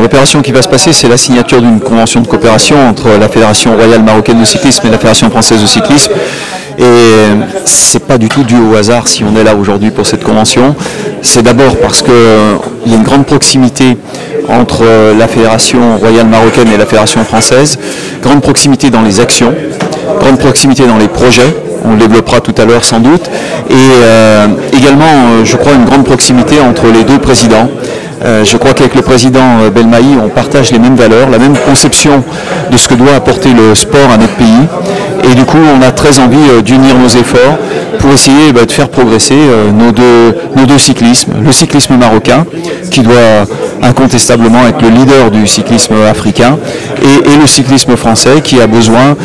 l'opération qui va se passer, c'est la signature d'une convention de coopération entre la Fédération royale marocaine de cyclisme et la Fédération française de cyclisme. Et c'est pas du tout dû au hasard si on est là aujourd'hui pour cette convention. C'est d'abord parce qu'il y a une grande proximité entre la Fédération royale marocaine et la Fédération française, grande proximité dans les actions, grande proximité dans les projets, on le développera tout à l'heure sans doute, et également, je crois, une grande proximité entre les deux présidents. Je crois qu'avec le président Belmaï, on partage les mêmes valeurs, la même conception de ce que doit apporter le sport à notre pays. Et du coup, on a très envie d'unir nos efforts pour essayer de faire progresser nos deux cyclismes. Le cyclisme marocain, qui doit incontestablement être le leader du cyclisme africain, et le cyclisme français, qui a besoin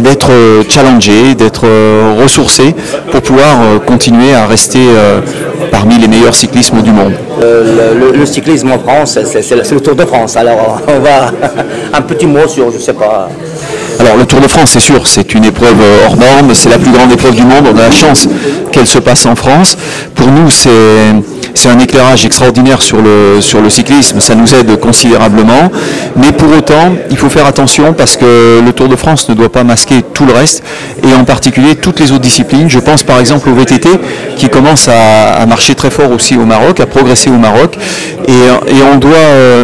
d'être challengé, d'être ressourcé pour pouvoir continuer à rester parmi les meilleurs cyclismes du monde. Le cyclisme en France, c'est le Tour de France. Alors, on va un petit mot sur, je sais pas. Alors le Tour de France, c'est sûr, c'est une épreuve hors norme, c'est la plus grande épreuve du monde, on a la chance qu'elle se passe en France. Pour nous, c'est un éclairage extraordinaire sur le cyclisme, ça nous aide considérablement, mais pour autant, il faut faire attention parce que le Tour de France ne doit pas masquer tout le reste, et en particulier toutes les autres disciplines. Je pense par exemple au VTT, qui commence à marcher très fort aussi au Maroc, à progresser au Maroc, et on doit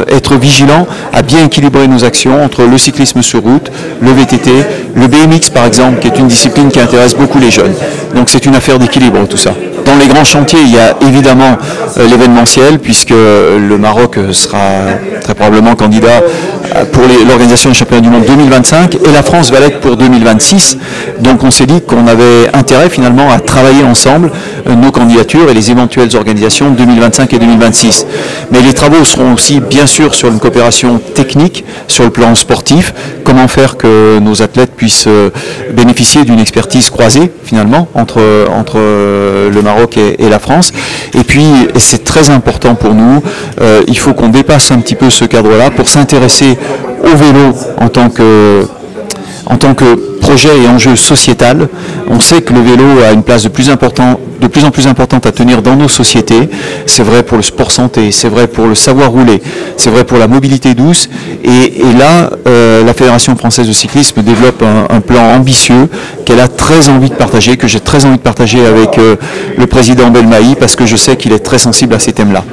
être vigilant à bien équilibrer nos actions entre le cyclisme sur route, le VTT, le BMX par exemple, qui est une discipline qui intéresse beaucoup les jeunes. Donc c'est une affaire d'équilibre tout ça. Dans les grands chantiers, il y a évidemment l'événementiel, puisque le Maroc sera très probablement candidat pour l'organisation des championnats du monde 2025, et la France va l'être pour 2026. Donc on s'est dit qu'on avait intérêt finalement à travailler ensemble nos candidatures et les éventuelles organisations 2025 et 2026. Mais les travaux seront aussi bien sûr sur une coopération technique, sur le plan sportif, comment faire que nos athlètes puissent bénéficier d'une expertise croisée finalement entre le Maroc et la France. Et puis, et c'est très important pour nous, il faut qu'on dépasse un petit peu ce cadre-là pour s'intéresser au vélo en tant que projet et enjeu sociétal. On sait que le vélo a une place de plus en plus importante à tenir dans nos sociétés. C'est vrai pour le sport santé, c'est vrai pour le savoir rouler, c'est vrai pour la mobilité douce. Et là, la Fédération française de cyclisme développe un plan ambitieux qu'elle a très envie de partager, que j'ai très envie de partager avec le président Belmaï, parce que je sais qu'il est très sensible à ces thèmes-là.